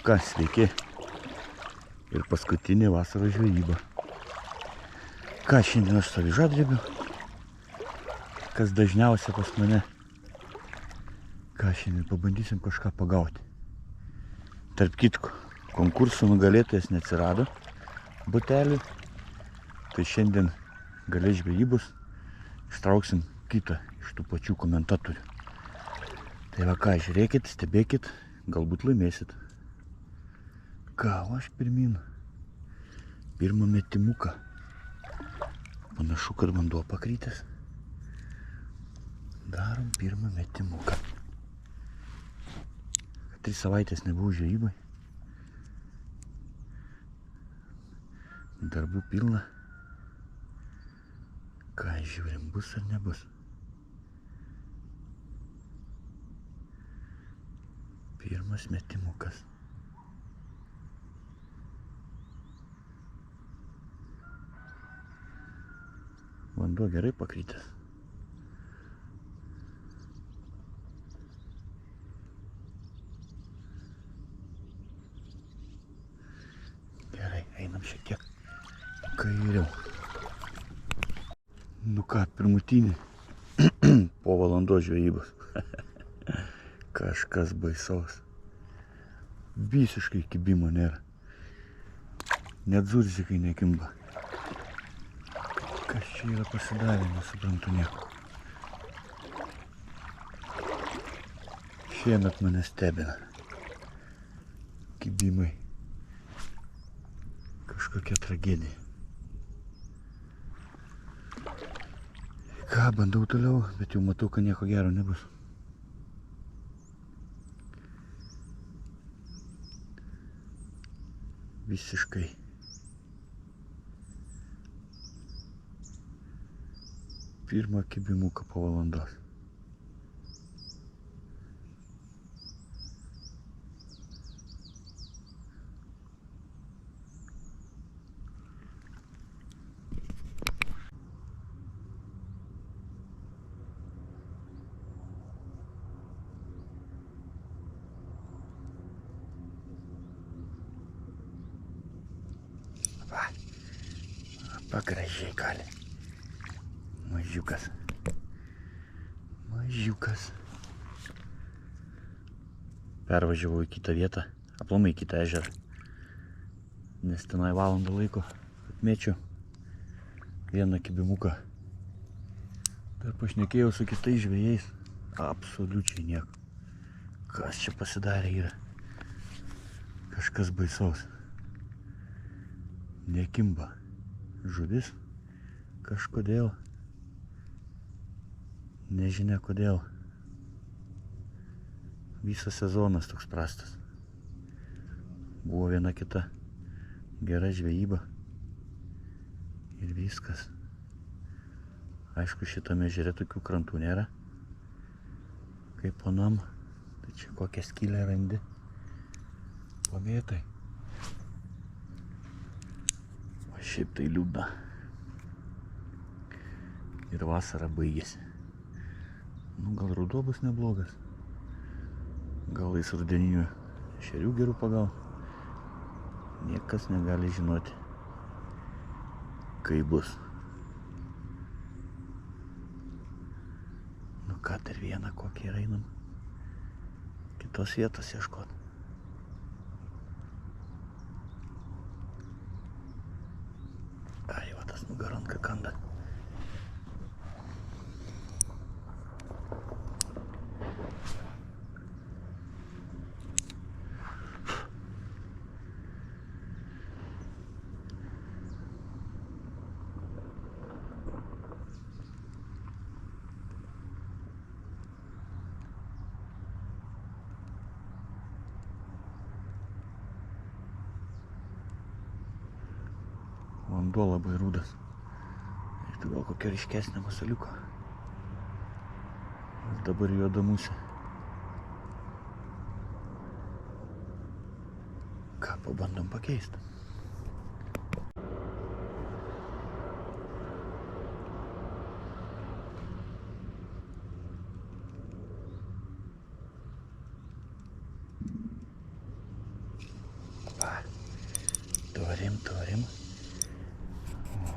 ką, sveiki. Ir paskutinė vasaros žvejyba. Ką, šiandien aš savižadrebiu? Kas dažniausia pas mane? Ką, šiandien pabandysim kažką pagauti. Tarp kitko, konkursų nugalėtojas neatsirado buteliui. Tai šiandien gale žvejybos ištrauksim kitą iš tų pačių komentatorių. Tai va ką, žiūrėkit, stebėkit, galbūt laimėsit. Ką, o aš pirmin. Pirmą metimuką. Panašu, kad vanduo pakrytęs. Darom pirmą metimuką. 3 savaitės nebuvau žvejybai. Darbų pilna. Ką, žiūrim, bus ar nebus? Pirmas metimukas. Vanduo gerai pakrytęs. Gerai, einam šiek tiek kairiau. Nu ką, pirmutinį po valandos žvejybos. Kažkas baisaus. Visiškai kibimo nėra. Net zurzikai nekimba. Kas čia yra pasidarę, nesuprantu nieko. Šiemet mane stebina. Kibimai. Kažkokia tragedija. Ką, bandau toliau, bet jau matau, kad nieko gero nebus. Visiškai. Pirmą kibimuką po valandos. Pagražiai kali. Mažiukas. Mažiukas. Pervažiavau į kitą vietą, aplamai į kitą ežerą. Nes tenai valandą laiko atmėčiau vieną kibimuką. Dar pašnekėjau su kitais žvejais. Absoliučiai nieko. Kas čia pasidarė yra? Kažkas baisaus. Nekimba. Žuvis kažkodėl. Nežinia kodėl. Visas sezonas toks prastas. Buvo viena kita gera žvejyba. Ir viskas. Aišku, šitame ežere tokių krantų nėra. Kaip ponam. Tai čia kokią skylę randi. Pamėtai. O šiaip tai liūdna. Ir vasara baigėsi. Nu, gal ruduo bus neblogas. Gal eis rudeninių ešerių gerų pagaut. Niekas negali žinoti, kaip bus. Nu ką, dar vieną kokį ir einam. Kitos vietos ieškot. Ai, va tas nugaranka kanda. Vanduo labai rūdas. Ir gal kokia ryškesnė masaliuko. Dabar juoda musė. Ką, pabandom pakeisti. Turim.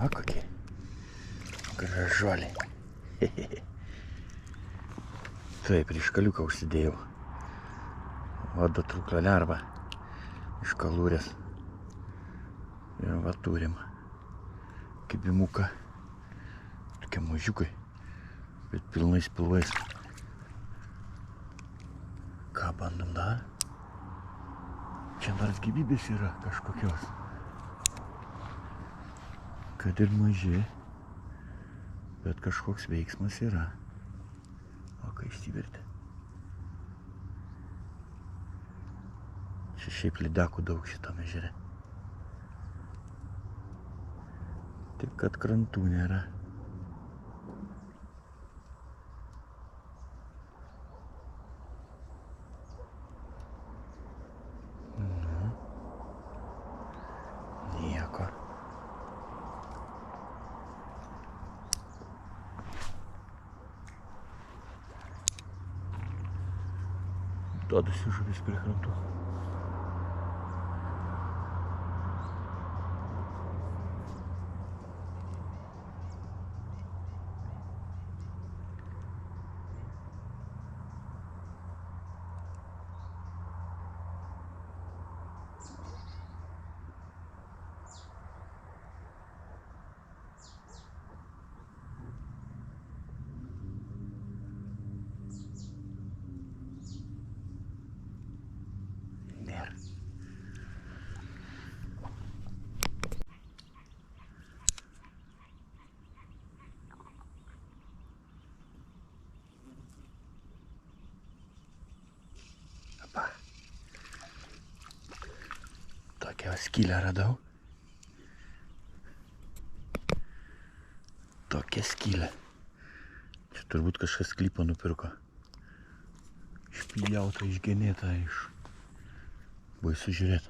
O, kokie gražuoliai. Taip, ir iškaliuką užsidėjau. Vado trūklio lervą iš kalūrės. Ir va turim kibimuką. Tokie mažiukai, bet pilnais pilvais. Ką bandom dar? Čia dar gyvybės yra kažkokios. Kad ir maži, bet kažkoks veiksmas yra. O kai išsivertė. Čia šiaip lydekų daug šitam ežere. Tik kad krantų nėra. Nieko. Duodasi žuvis prie krantų. Tokią skylę radau. Tokią skylę. Čia turbūt kažkas sklypą nupirko. Išpjauta, išgenėta iš. Baisu žiūrėt.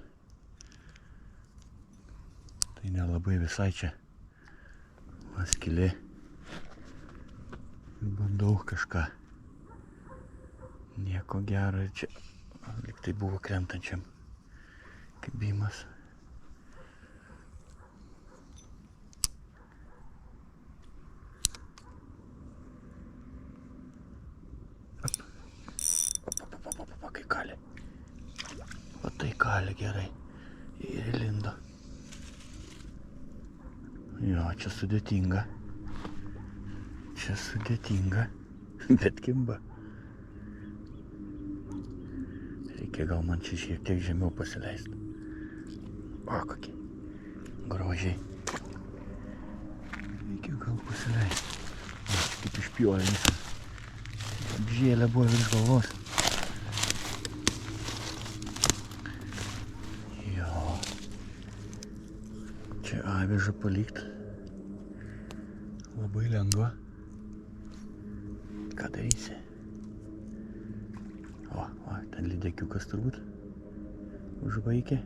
Tai nelabai visai čia. Va skylė. Bandau kažką. Nieko gero čia. Lyg tai buvo krentančiam. Kibimas. Kai kalė. O tai kalė gerai. Ir įlindo. Jo, čia sudėtinga. Bet kimba. Reikia gal man čia šiek tiek žemiau pasileisti. O, kokie grožiai. Reikia gal pasileisti. O, kaip išpjovė visą. Apžėlė buvo virš galvos. Jo. Čia avižą palikt. Labai lengva. Ką darysi? O, ten lydekiukas turbūt. Užvaikė.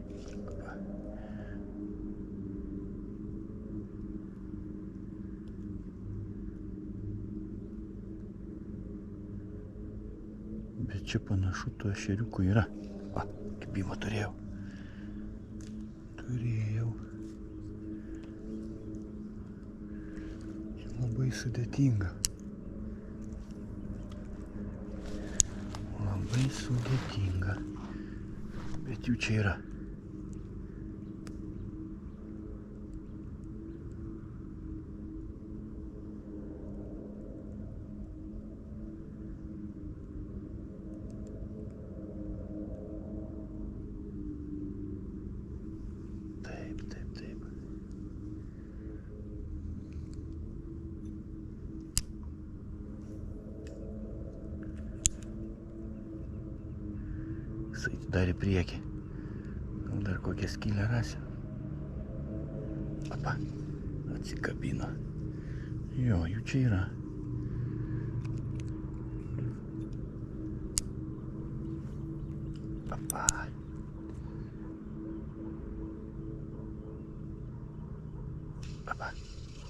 Bet čia panašu to ešeriukų yra. Va, kibimą turėjau. Labai sudėtinga. Bet jų čia yra. Taip. Saiti dar į priekį. Gal dar kokią skylę rasiu. Opa, atsikabino. Jo, jų čia yra. Opa. Opa,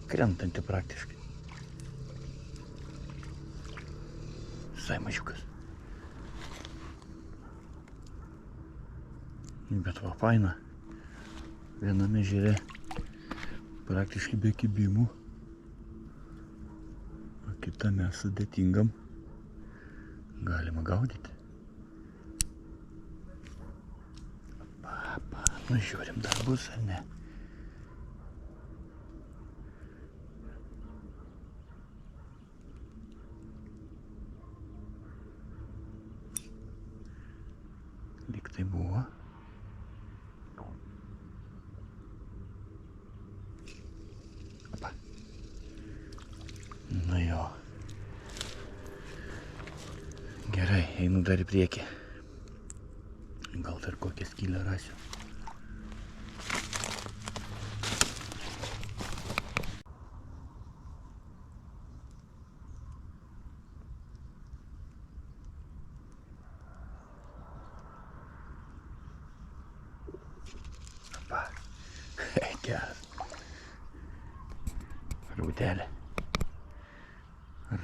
krentanti praktiškai. Visai mažiukas. Bet va, faina. viename ežere praktiškai be kibimų, o kitame sudėtingam galima gaudyti. Nu žiūrim, dar bus ar ne. Lyg tai buvo. Opa. Nu jo. Gerai, einu dar į priekį. Gal dar kokią skylę rasiu. Opa. Geras. Raudelė.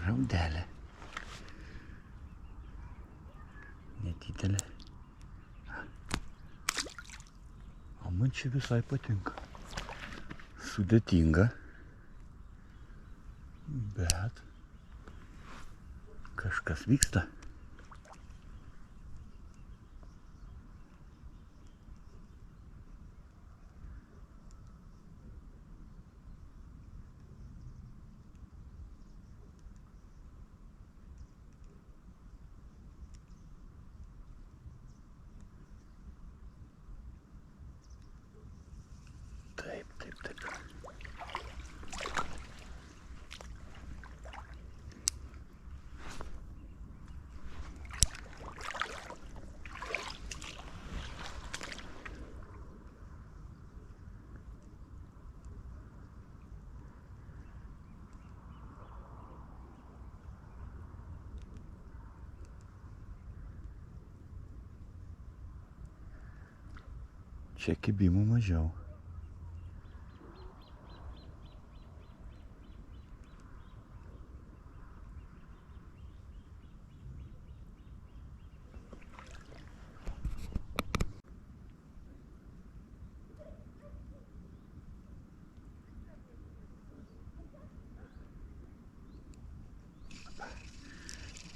Raudelė. Nedidelė. O man čia visai patinka. Sudėtinga. Bet kažkas vyksta. Taip. Čia kibimų mažiau.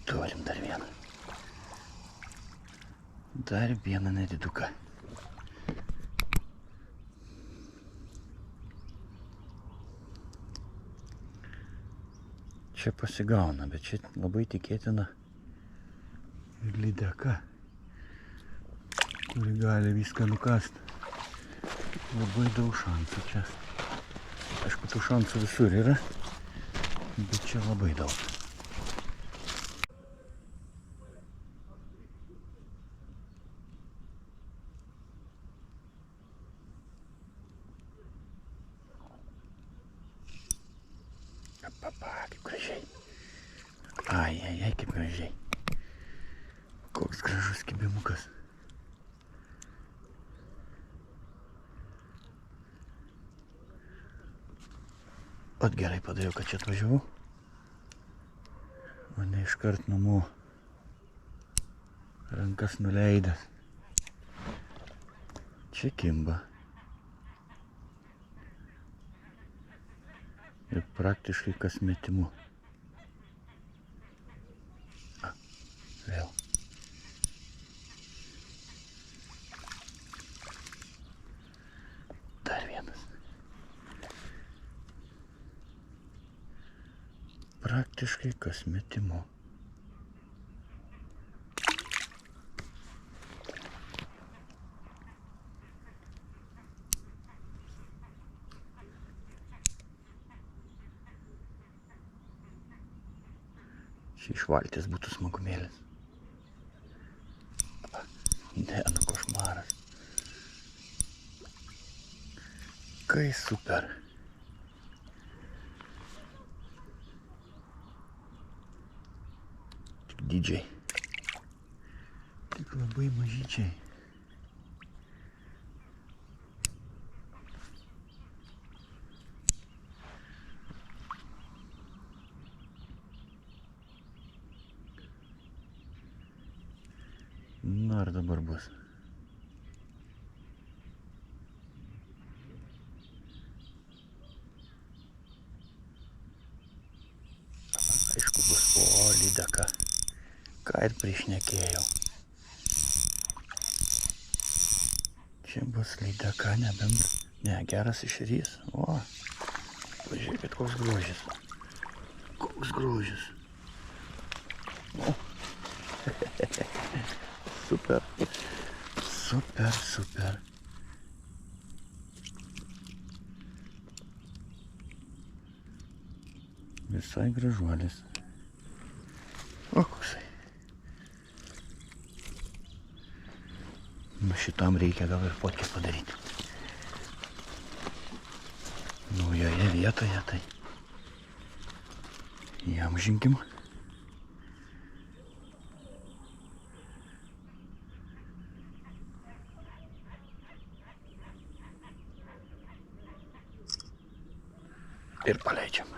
Turim dar vieną. Dar vieną nediduką. Čia pasigauna, bet čia labai tikėtina ir lydeka, kuri gali viską nukasti. Labai daug šansų čia. Aišku, tų šansų visur yra, bet čia labai daug. Papa, kaip gražiai. Ai, kaip gražiai. Koks gražus kibimukas. Ot gerai padariau, kad čia atvažiavau. O ne iškart namo rankas nuleidęs. Čia kimba. Ir praktiškai kas metimu. Vėl. Dar vienas. Praktiškai kas metimu. Čia iš valties būtų smagumėlis. Ne, nu košmaras. Kai super. Tik didžiai. Tik labai mažyčiai. Nu, ar dabar bus? lydeka. Ką ir prišnekėjau. Čia bus lydeka, nebent. Ne, geras išrys. O, pažiūrėkit, koks grožis. Koks grožis. O. Super. Super, super. Visai gražuolis. O, koksai. Nu, šitam reikia gal ir fotkę padaryti. Naujoje vietoje, tai jam žinkim. Ir paleidžiam.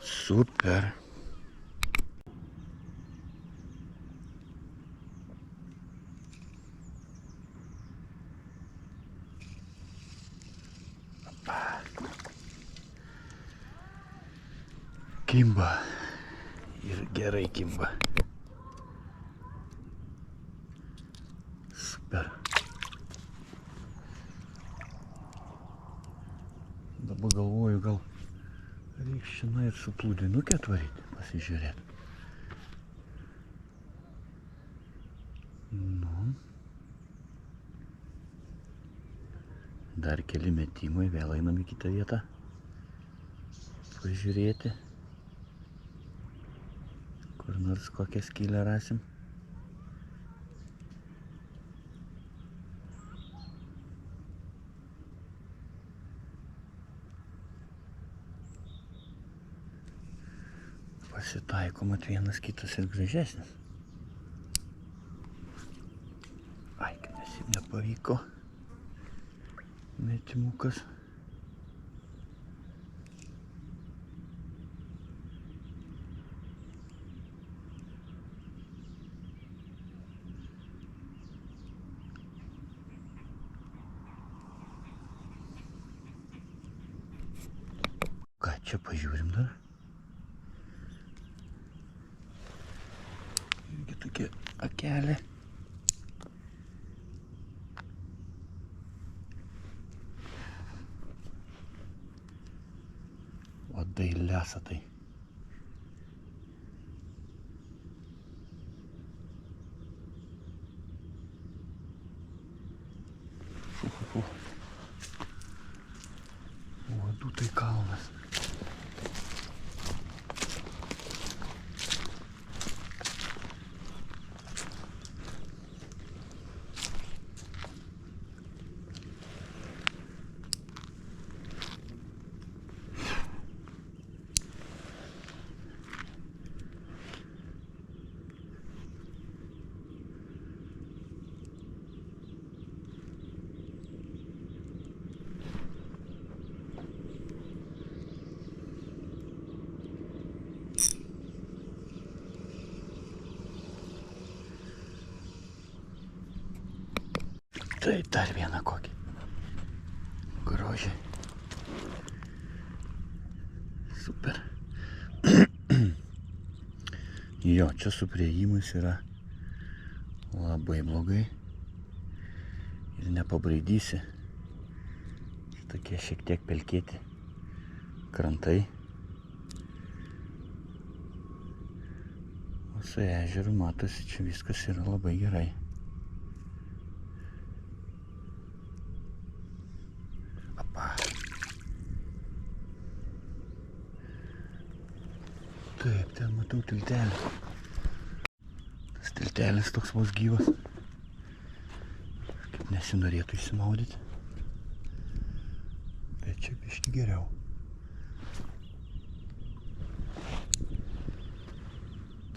Super. Kimba. Ir gerai kimba. Super. Dabar galvoju, gal reiks šiandien ir su plūdinuke atvaryti, pasižiūrėti. Nu. Dar keli metimai, vėl einam į kitą vietą. Pažiūrėti. Kur nors kokią skylę rasim. Pasitaiko mat vienas kitas ir gražesnis. Ai, kaip nes jam nepavyko. Metimukas. Ką čia pažiūrim dar? Irgi tokia akelė. O dailesa tai. Uodų tai kalnas. Tai dar vieną kokį. Grožį. Super. Jo, čia su priėjimais yra labai blogai. Ir nepabraidysi. Tokie šiek tiek pelkėti krantai. O su ežeru matosi, čia viskas yra labai gerai. Taip, ten matau tiltelį. Tas tiltelis toks vos gyvas. Kaip nesinorėtų išsimaudyti. Bet čia biškį geriau.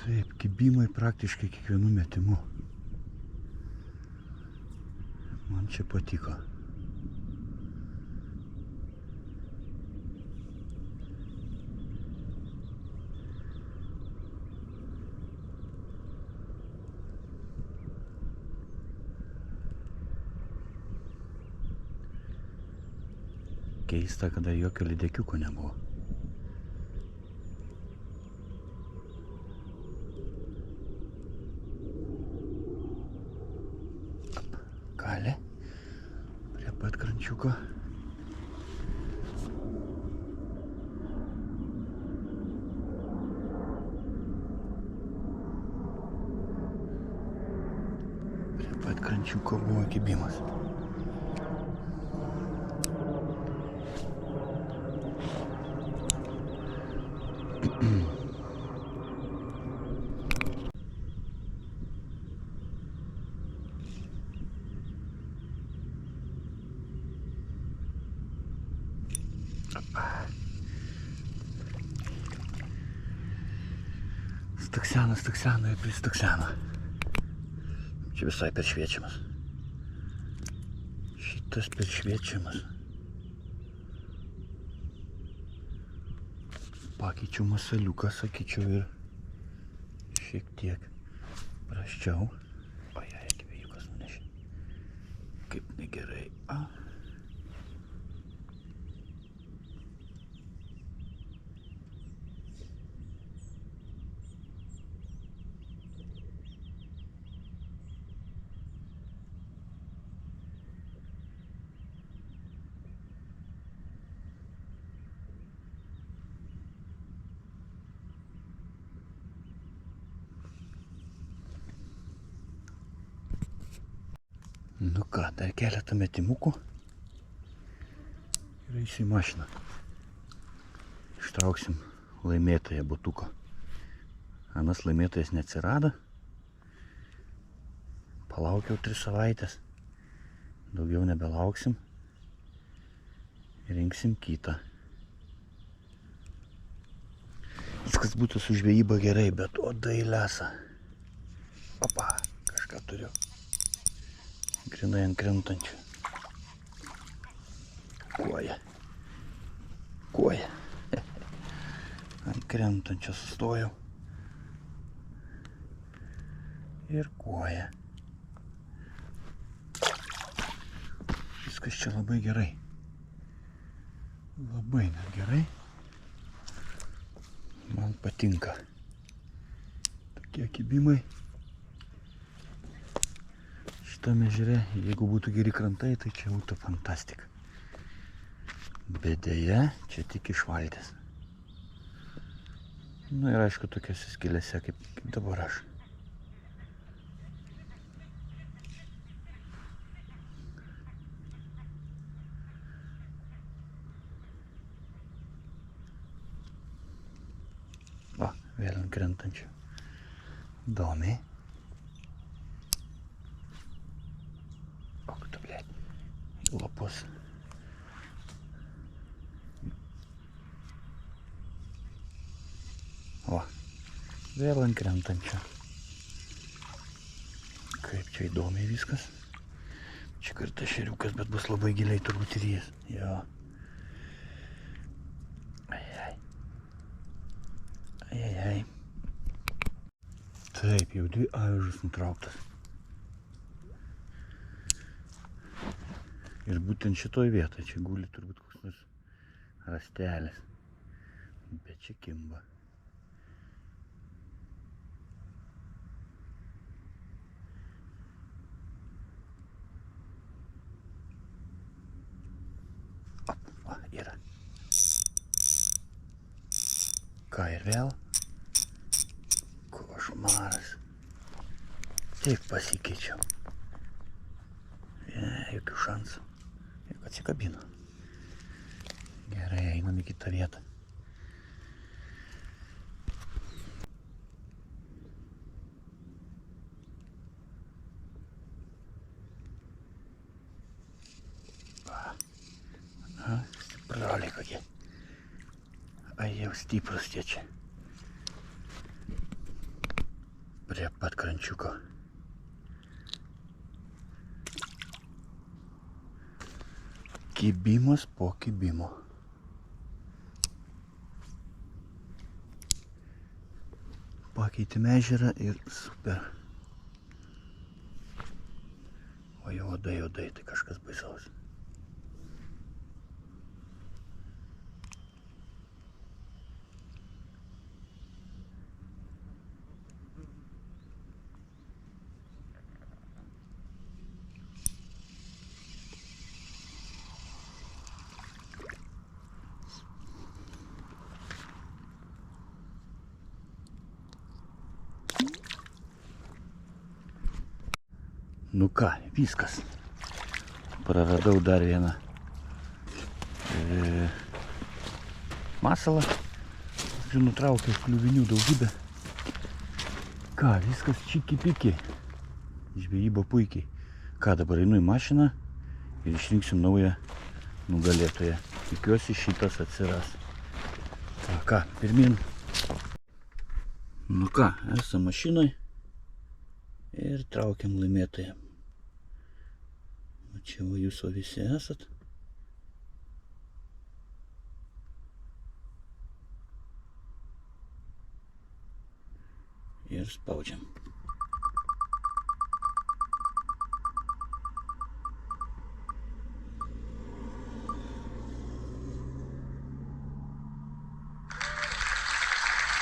Taip, kibimai praktiškai kiekvienu metimu. Man čia patiko. Keista, kada jokio lydekiuko nebuvo. pat krančiuko. Prie pat krančiuko buvo kibimas. Staksena ir pristaksena. Čia visai peršviečiamas. Šitas peršviečiamas. Pakeičiau masaliuką, sakyčiau, ir šiek tiek prasčiau. O jai, gyvėjukas nunešė. Kaip negerai. Nu ką, dar keletą metimukų ir eisiu į mašiną. Ištrauksim laimėtoją butuko. Anas laimėtojas neatsirado. Palaukiau 3 savaitės. Daugiau nebelauksim. Rinksim kitą. Viskas būtų su žvejyba gerai, bet odai lesa. Opa, kažką turiu. Grinai ant krentančių. Kuoja. Ant krentančio sustojau. Ir kuoja. Viskas čia labai gerai. Labai net gerai. Man patinka tokie kibimai. Šitame ežere, jeigu būtų geri krantai, tai čia būtų fantastika. Bet deja, čia tik iš valties. Nu ir aišku, tokiose skylėse kaip dabar aš. Va, vėl ant krentančių. Įdomiai. Lapus. O, vėl ant krentančio. Kaip čia įdomiai viskas. Čia kartą šeriukas, bet bus labai giliai turbūt ir jis. Jo. Ai. Taip, jau 2 avižus nutrauktas. Ir būtent šitoj vietoje čia guli turbūt koks nors rastelis. Bet čia kimba. Va, yra. Ką ir vėl? Košmaras. Taip pasikeičiau. Jokių šansų. Juk atsikabino. Gerai, einam į kitą vietą. Stipraliai kokie. Ai, jau stiprus tie čia. Prie pat krančiuko. Kibimas po kibimo. Pakeitėme ežerą ir super. O jau odai, tai kažkas baisaus. Nu ką, viskas. Praradau dar vieną masalą. Žodžiu, nutraukiau kliuvinių daugybę. Ką, viskas čiki-piki. Žvejyba puikiai. Ką, dabar einu į mašiną ir išrinksim naują nugalėtoją. Tikiuosi šitas atsiras. Ką, pirmin. Nu ką, esam mašinoj ir traukiam laimėtoją. Čia va jūs visi esat. Ir spaudžiam.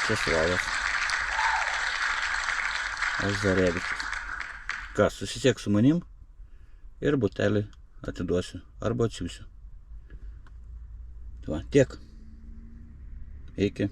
Česlavas Azarevičius. Ką, susisiek su manim ir butelį atiduosiu arba atsiųsiu. Va, tiek. Iki.